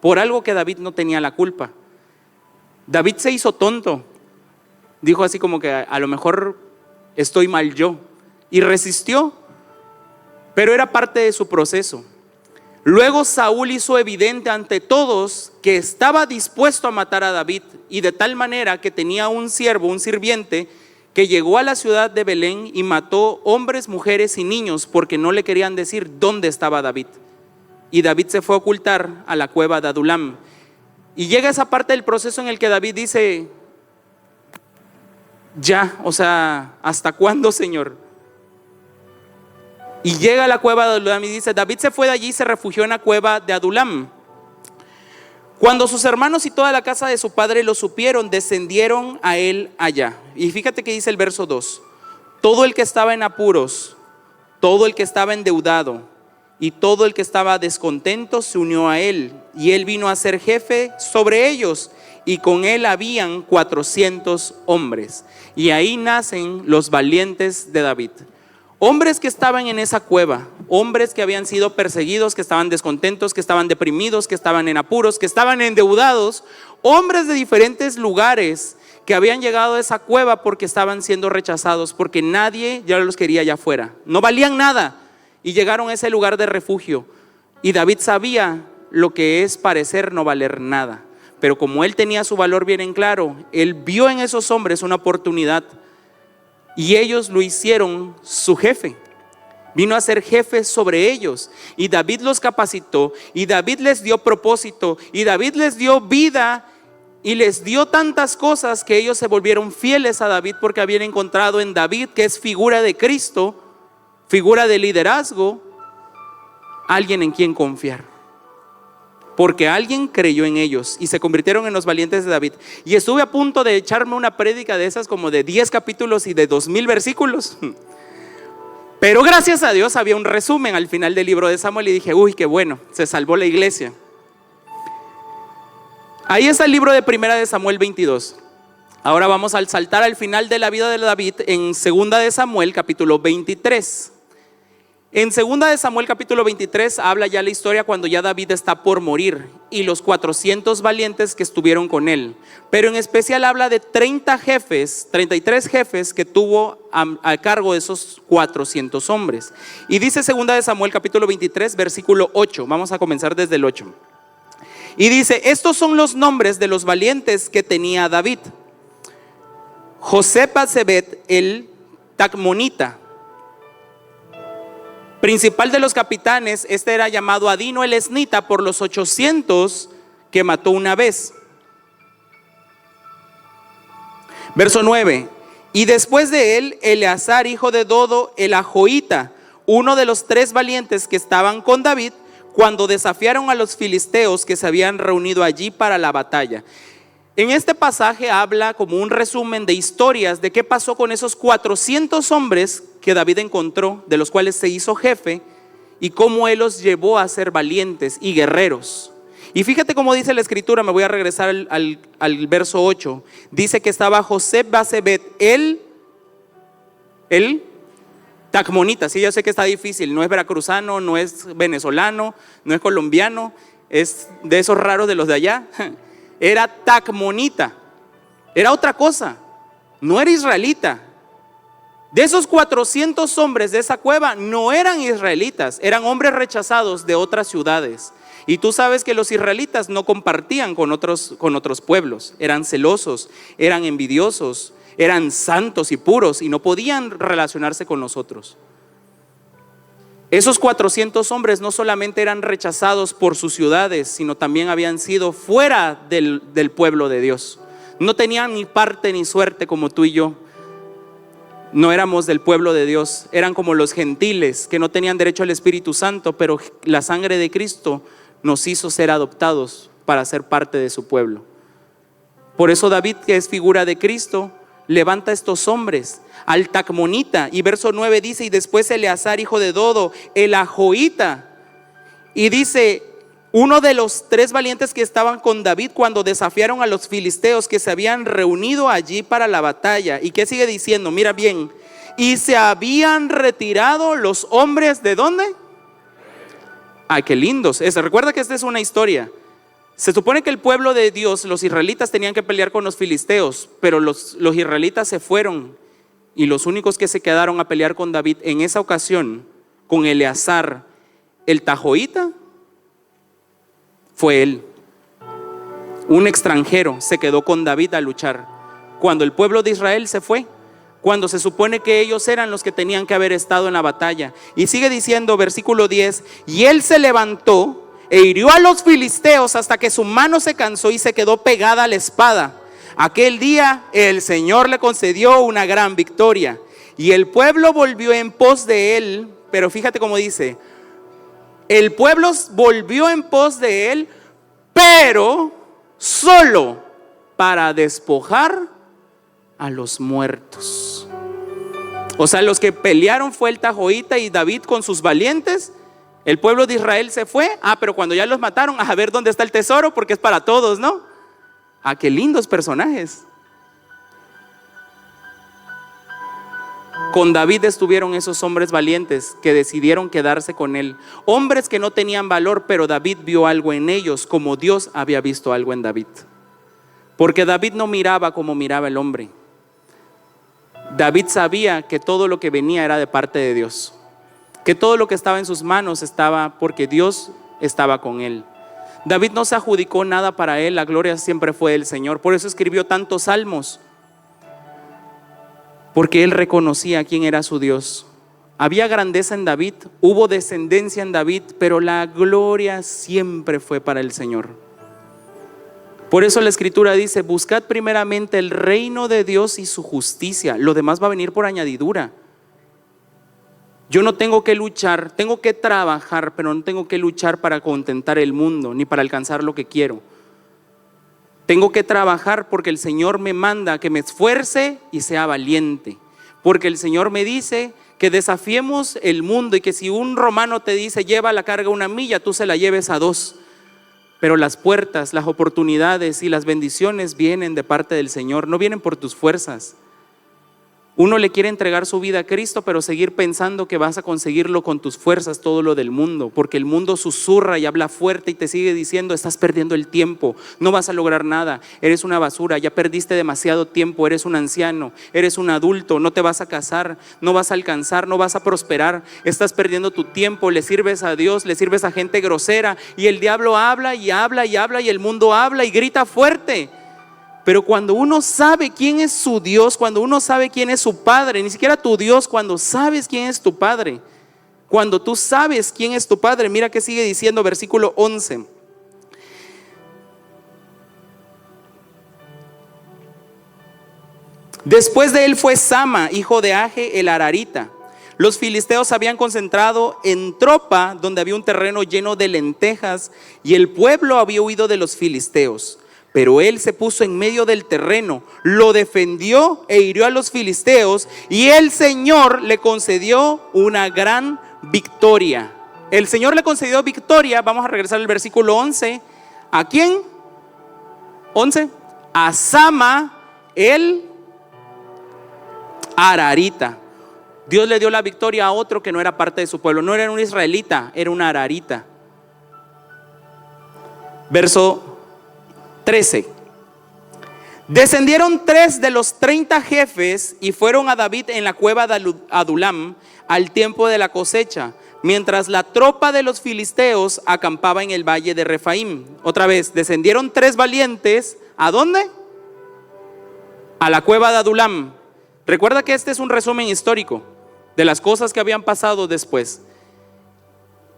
por algo que David no tenía la culpa. David se hizo tonto. Dijo así como que a lo mejor estoy mal yo. Y resistió, pero era parte de su proceso. Luego Saúl hizo evidente ante todos que estaba dispuesto a matar a David, y de tal manera que tenía un siervo, un sirviente, que llegó a la ciudad de Belén y mató hombres, mujeres y niños, porque no le querían decir dónde estaba David. Y David se fue a ocultar a la cueva de Adulam. Y llega esa parte del proceso en el que David dice: ya, ¿hasta cuándo, Señor? Y llega a la cueva de Adulam y dice: David se fue de allí y se refugió en la cueva de Adulam. Cuando sus hermanos y toda la casa de su padre lo supieron, descendieron a él allá. Y fíjate que dice el verso 2: todo el que estaba en apuros, todo el que estaba endeudado y todo el que estaba descontento se unió a él, y él vino a ser jefe sobre ellos, y con él habían 400 hombres. Y ahí nacen los valientes de David. Hombres que estaban en esa cueva, hombres que habían sido perseguidos, que estaban descontentos, que estaban deprimidos, que estaban en apuros, que estaban endeudados, hombres de diferentes lugares que habían llegado a esa cueva porque estaban siendo rechazados, porque nadie ya los quería allá afuera, no valían nada, y llegaron a ese lugar de refugio. Y David sabía lo que es parecer no valer nada, pero como él tenía su valor bien en claro, él vio en esos hombres una oportunidad. Y ellos lo hicieron su jefe. Vino a ser jefe sobre ellos. Y David los capacitó. Y David les dio propósito. Y David les dio vida. Y les dio tantas cosas que ellos se volvieron fieles a David, porque habían encontrado en David, que es figura de Cristo, figura de liderazgo, alguien en quien confiar. Porque alguien creyó en ellos y se convirtieron en los valientes de David. Y estuve a punto de echarme una prédica de esas como de 10 capítulos y de 2000 versículos. Pero gracias a Dios había un resumen al final del libro de Samuel y dije: uy, qué bueno, se salvó la iglesia. Ahí está el libro de Primera de Samuel 22. Ahora vamos a saltar al final de la vida de David en Segunda de Samuel capítulo 23. En Segunda de Samuel capítulo 23 habla ya la historia cuando ya David está por morir y los 400 valientes que estuvieron con él. Pero en especial habla de 33 jefes que tuvo a cargo de esos 400 hombres. Y dice Segunda de Samuel capítulo 23 versículo 8. Vamos a comenzar desde el 8. Y dice: estos son los nombres de los valientes que tenía David: José-Basebet el Tacmonita, principal de los capitanes. Este era llamado Adino el Esnita por los 800 que mató una vez. Verso 9. Y después de él, Eleazar, hijo de Dodo, el Ahohita, uno de los 3 valientes que estaban con David, cuando desafiaron a los filisteos que se habían reunido allí para la batalla. En este pasaje habla como un resumen de historias de qué pasó con esos 400 hombres que David encontró, de los cuales se hizo jefe, y cómo él los llevó a ser valientes y guerreros. Y fíjate cómo dice la escritura, me voy a regresar al verso 8. Dice que estaba José Basebet, el Tacmonita. Sí, yo sé que está difícil, no es veracruzano, no es venezolano, no es colombiano, es de esos raros de los de allá. Era Tacmonita, era otra cosa, no era israelita. De esos 400 hombres de esa cueva no eran israelitas, eran hombres rechazados de otras ciudades. Y tú sabes que los israelitas no compartían con otros pueblos, eran celosos, eran envidiosos, eran santos y puros y no podían relacionarse con nosotros. Esos 400 hombres no solamente eran rechazados por sus ciudades, sino también habían sido fuera del pueblo de Dios. No tenían ni parte ni suerte como tú y yo. No éramos del pueblo de Dios, eran como los gentiles que no tenían derecho al Espíritu Santo, pero la sangre de Cristo nos hizo ser adoptados para ser parte de su pueblo. Por eso David, que es figura de Cristo, levanta a estos hombres, al Tacmonita, y verso 9 dice: y después Eleazar, hijo de Dodo, el Ahohita, y dice: uno de los 3 valientes que estaban con David cuando desafiaron a los filisteos que se habían reunido allí para la batalla. ¿Y qué sigue diciendo? Mira bien: y se habían retirado los hombres ¿de dónde? Ay, qué lindos. Recuerda que esta es una historia. Se supone que el pueblo de Dios, los israelitas, tenían que pelear con los filisteos, pero los israelitas se fueron y los únicos que se quedaron a pelear con David en esa ocasión, con Eleazar, el Tajoita, fue él. Un extranjero se quedó con David a luchar cuando el pueblo de Israel se fue, cuando se supone que ellos eran los que tenían que haber estado en la batalla. Y sigue diciendo, versículo 10: y él se levantó e hirió a los filisteos hasta que su mano se cansó y se quedó pegada a la espada. Aquel día el Señor le concedió una gran victoria y el pueblo volvió en pos de él. Pero fíjate cómo dice: el pueblo volvió en pos de él, pero solo para despojar a los muertos. O sea, los que pelearon fue el Tajoita y David con sus valientes. El pueblo de Israel se fue. Pero cuando ya los mataron, a ver dónde está el tesoro, porque es para todos, ¿no? Qué lindos personajes. Con David estuvieron esos hombres valientes que decidieron quedarse con él. Hombres que no tenían valor, pero David vio algo en ellos, como Dios había visto algo en David. Porque David no miraba como miraba el hombre. David sabía que todo lo que venía era de parte de Dios, que todo lo que estaba en sus manos estaba porque Dios estaba con él. David no se adjudicó nada para él, la gloria siempre fue del Señor. Por eso escribió tantos salmos, porque él reconocía quién era su Dios. Había grandeza en David, hubo descendencia en David, pero la gloria siempre fue para el Señor. Por eso la escritura dice: buscad primeramente el reino de Dios y su justicia, lo demás va a venir por añadidura. Yo no tengo que luchar, tengo que trabajar, pero no tengo que luchar para contentar el mundo, ni para alcanzar lo que quiero. Tengo que trabajar porque el Señor me manda que me esfuerce y sea valiente. Porque el Señor me dice que desafiemos el mundo y que si un romano te dice lleva la carga 1 milla, tú se la lleves a 2. Pero las puertas, las oportunidades y las bendiciones vienen de parte del Señor, no vienen por tus fuerzas. Uno le quiere entregar su vida a Cristo, pero seguir pensando que vas a conseguirlo con tus fuerzas, todo lo del mundo, porque el mundo susurra y habla fuerte y te sigue diciendo: estás perdiendo el tiempo, no vas a lograr nada, eres una basura, ya perdiste demasiado tiempo, eres un anciano, eres un adulto, no te vas a casar, no vas a alcanzar, no vas a prosperar, estás perdiendo tu tiempo, le sirves a Dios, le sirves a gente grosera, y el diablo habla y habla y habla y el mundo habla y grita fuerte. Pero cuando uno sabe quién es su Dios, cuando uno sabe quién es su Padre, ni siquiera tu Dios, cuando sabes quién es tu Padre, cuando tú sabes quién es tu Padre, mira que sigue diciendo versículo 11: Después de él fue Sama, hijo de Age el Ararita. Los filisteos se habían concentrado en Tropa, donde había un terreno lleno de lentejas, y el pueblo había huido de los filisteos. Pero él se puso en medio del terreno, lo defendió e hirió a los filisteos, y el Señor le concedió una gran victoria. El Señor le concedió victoria. Vamos a regresar al versículo 11. ¿A quién? 11. A Sama el Ararita. Dios le dio la victoria a otro que no era parte de su pueblo. No era un israelita, era un ararita. Verso 13. Descendieron 3 de los 30 jefes y fueron a David en la cueva de Adulam al tiempo de la cosecha, mientras la tropa de los filisteos acampaba en el valle de Refaim. Otra vez, descendieron 3 valientes. ¿A dónde? A la cueva de Adulam. Recuerda que este es un resumen histórico de las cosas que habían pasado después.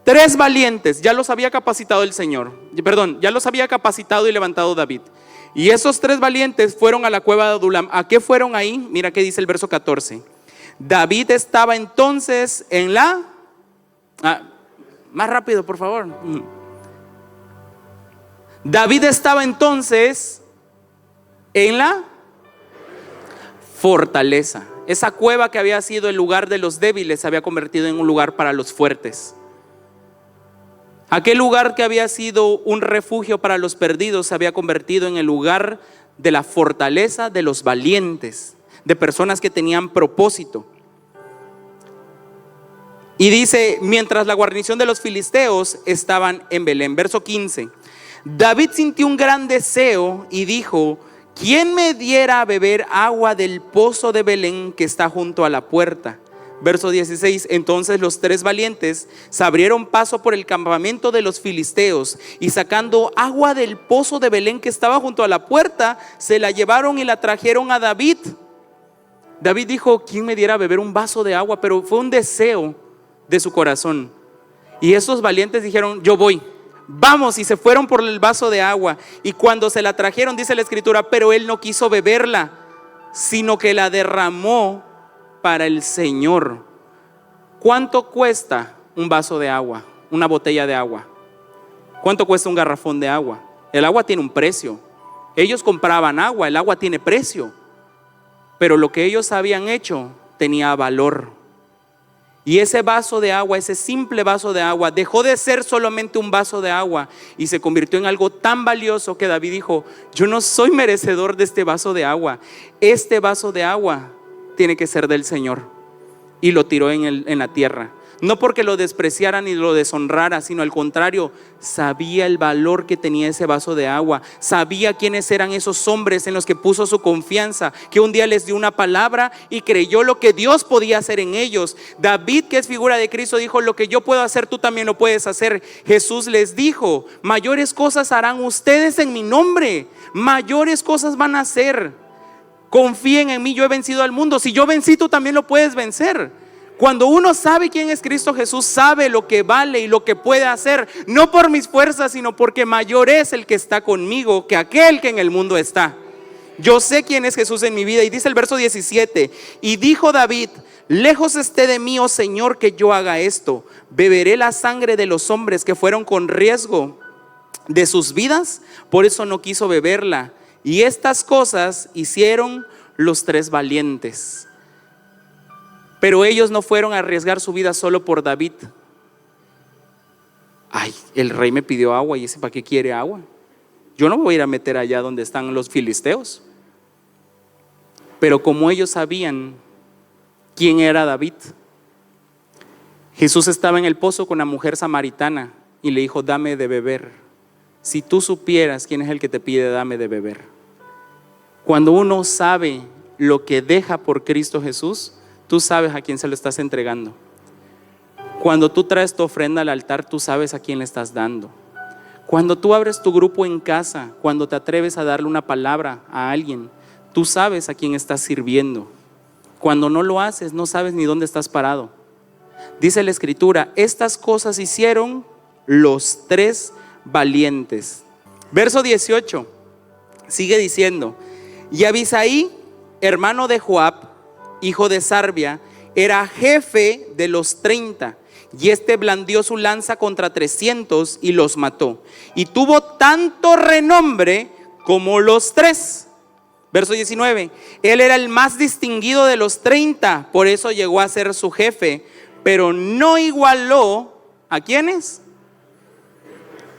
3 valientes, ya los había capacitado el Señor, ya los había capacitado y levantado David. Y esos 3 valientes fueron a la cueva de Adulam. ¿A qué fueron ahí? Mira qué dice el verso 14. David estaba entonces en la... más rápido, por favor. David estaba entonces en la fortaleza. Esa cueva que había sido el lugar de los débiles se había convertido en un lugar para los fuertes. Aquel lugar que había sido un refugio para los perdidos se había convertido en el lugar de la fortaleza de los valientes, de personas que tenían propósito. Y dice, mientras la guarnición de los filisteos estaban en Belén. Verso 15. David sintió un gran deseo y dijo: ¿quién me diera a beber agua del pozo de Belén que está junto a la puerta? Verso 16. Entonces los 3 valientes se abrieron paso por el campamento de los filisteos y sacando agua del pozo de Belén que estaba junto a la puerta, se la llevaron y la trajeron a David. David dijo: ¿quién me diera a beber un vaso de agua? Pero fue un deseo de su corazón. Y esos valientes dijeron: yo voy. Vamos, y se fueron por el vaso de agua. Y cuando se la trajeron, dice la escritura, pero él no quiso beberla, sino que la derramó para el Señor. ¿Cuánto cuesta un vaso de agua? Una botella de agua. ¿Cuánto cuesta un garrafón de agua? El agua tiene un precio. Ellos compraban agua, el agua tiene precio. Pero lo que ellos habían hecho tenía valor. Y ese vaso de agua, ese simple vaso de agua, dejó de ser solamente un vaso de agua y se convirtió en algo tan valioso que David dijo: yo no soy merecedor de este vaso de agua. Este vaso de agua tiene que ser del Señor. Y lo tiró en la tierra. No porque lo despreciara ni lo deshonrara, sino al contrario, sabía el valor que tenía ese vaso de agua. Sabía quiénes eran esos hombres en los que puso su confianza, que un día les dio una palabra y creyó lo que Dios podía hacer en ellos. David, que es figura de Cristo, dijo: lo que yo puedo hacer, tú también lo puedes hacer. Jesús les dijo: mayores cosas harán ustedes en mi nombre. Mayores cosas van a hacer. Confíen en mí, yo he vencido al mundo. Si yo vencí, tú también lo puedes vencer. Cuando uno sabe quién es Cristo Jesús, sabe lo que vale y lo que puede hacer, no por mis fuerzas, sino porque mayor es el que está conmigo que aquel que en el mundo está. Yo sé quién es Jesús en mi vida. Y dice el verso 17: y dijo David: lejos esté de mí, oh Señor, que yo haga esto. Beberé la sangre de los hombres que fueron con riesgo de sus vidas, por eso no quiso beberla. Y estas cosas hicieron los 3 valientes. Pero ellos no fueron a arriesgar su vida solo por David. Ay, el rey me pidió agua y ese, ¿para qué quiere agua? Yo no me voy a ir a meter allá donde están los filisteos. Pero como ellos sabían quién era David, Jesús estaba en el pozo con la mujer samaritana y le dijo: dame de beber. Si tú supieras quién es el que te pide, dame de beber. Cuando uno sabe lo que deja por Cristo Jesús, tú sabes a quién se lo estás entregando. Cuando tú traes tu ofrenda al altar, tú sabes a quién le estás dando. Cuando tú abres tu grupo en casa, cuando te atreves a darle una palabra a alguien, tú sabes a quién estás sirviendo. Cuando no lo haces, no sabes ni dónde estás parado. Dice la escritura: estas cosas hicieron los 3 valientes. Verso 18 sigue diciendo: y Abisai, hermano de Joab, hijo de Sarvia, era jefe de los 30, y este blandió su lanza contra 300 y los mató. Y tuvo tanto renombre como los 3. Verso 19, él era el más distinguido de los 30, por eso llegó a ser su jefe, pero no igualó, ¿a quiénes?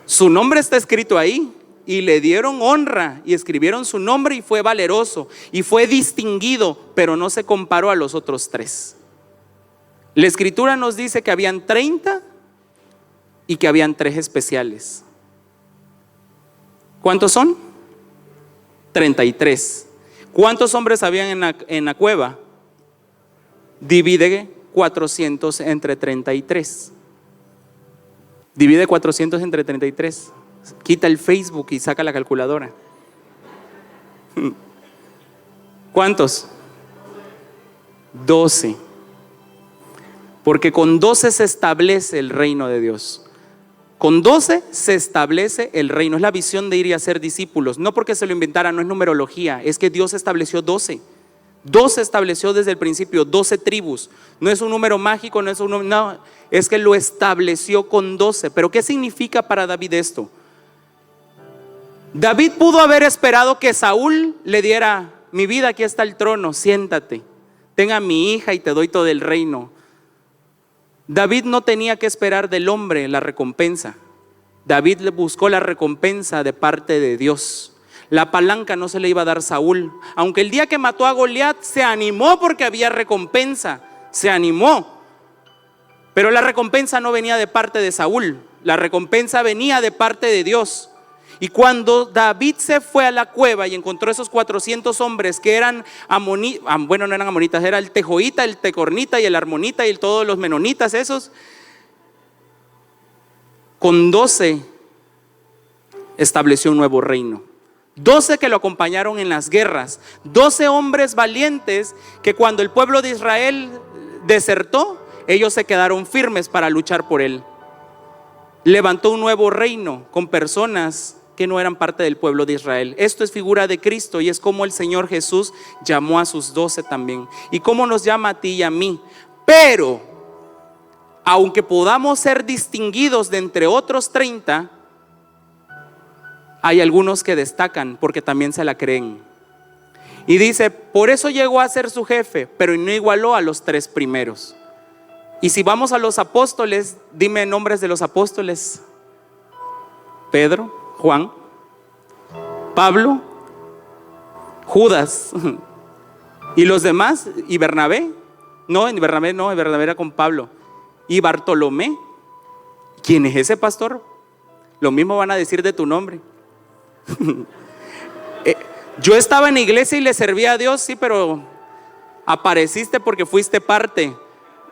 Su nombre está escrito ahí, y le dieron honra, y escribieron su nombre, y fue valeroso, y fue distinguido, pero no se comparó a los otros 3. La escritura nos dice que habían 30 y que habían 3 especiales. ¿Cuántos son? 33. ¿Cuántos hombres habían en la cueva? Divide 400 entre 33. Divide 400 entre 33. Quita el Facebook y saca la calculadora. ¿Cuántos? 12. Porque con 12 se establece el reino de Dios. Con 12 se establece el reino. Es la visión de ir y hacer discípulos. No porque se lo inventaran, no es numerología. Es que Dios estableció 12. 12 estableció desde el principio, 12 tribus. No es un número mágico, no es un número, no, es que lo estableció con 12. Pero ¿qué significa para David esto? David pudo haber esperado que Saúl le diera: mi vida, aquí está el trono, siéntate, tenga a mi hija y te doy todo el reino. David no tenía que esperar del hombre la recompensa. David le buscó la recompensa de parte de Dios. La palanca no se le iba a dar Saúl, aunque el día que mató a Goliat se animó porque había recompensa, se animó, pero la recompensa no venía de parte de Saúl, la recompensa venía de parte de Dios. Y cuando David se fue a la cueva y encontró esos 400 hombres que eran bueno, no eran amonitas, era el tejoita, el tecornita y el armonita y todos los menonitas esos, con 12 estableció un nuevo reino. 12 que lo acompañaron en las guerras, 12 hombres valientes que cuando el pueblo de Israel desertó, ellos se quedaron firmes para luchar por él. Levantó un nuevo reino con personas que no eran parte del pueblo de Israel. Esto es figura de Cristo y es como el Señor Jesús llamó a sus 12 también, y cómo nos llama a ti y a mí. Pero aunque podamos ser distinguidos de entre otros 30, hay algunos que destacan porque también se la creen. Y dice, por eso llegó a ser su jefe, pero no igualó a los 3 primeros. Y si vamos a los apóstoles, dime nombres de los apóstoles: Pedro, Juan, Pablo, Judas y los demás. ¿Y Bernabé? No, Bernabé era con Pablo. ¿Y Bartolomé? ¿Quién es ese pastor? Lo mismo van a decir de tu nombre. Yo estaba en la iglesia y le servía a Dios, sí, pero apareciste porque fuiste parte,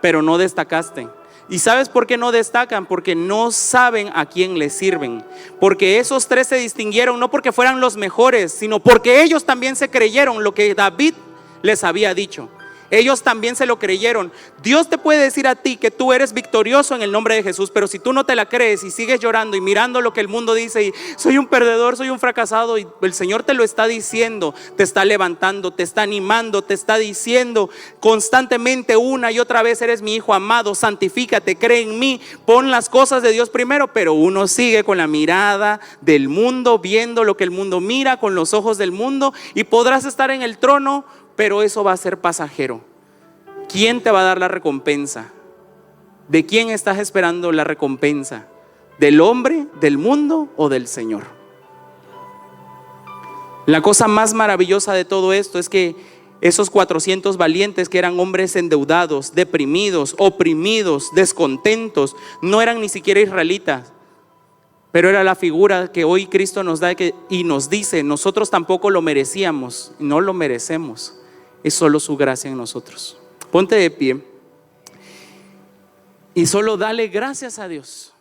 pero no destacaste. ¿Y sabes por qué no destacan? Porque no saben a quién les sirven. Porque esos 3 se distinguieron no porque fueran los mejores, sino porque ellos también se creyeron lo que David les había dicho. Ellos también se lo creyeron. Dios te puede decir a ti que tú eres victorioso en el nombre de Jesús, pero si tú no te la crees y sigues llorando y mirando lo que el mundo dice y soy un perdedor, soy un fracasado, y el Señor te lo está diciendo, te está levantando, te está animando, te está diciendo constantemente una y otra vez: eres mi hijo amado, santifícate, cree en mí, pon las cosas de Dios primero. Pero uno sigue con la mirada del mundo, viendo lo que el mundo mira, con los ojos del mundo, y podrás estar en el trono, pero eso va a ser pasajero. ¿Quién te va a dar la recompensa? ¿De quién estás esperando la recompensa? ¿Del hombre, del mundo o del Señor? La cosa más maravillosa de todo esto es que esos 400 valientes, que eran hombres endeudados, deprimidos, oprimidos, descontentos, no eran ni siquiera israelitas, pero era la figura que hoy Cristo nos da y nos dice: nosotros tampoco lo merecíamos, no lo merecemos, es solo su gracia en nosotros. Ponte de pie y solo dale gracias a Dios.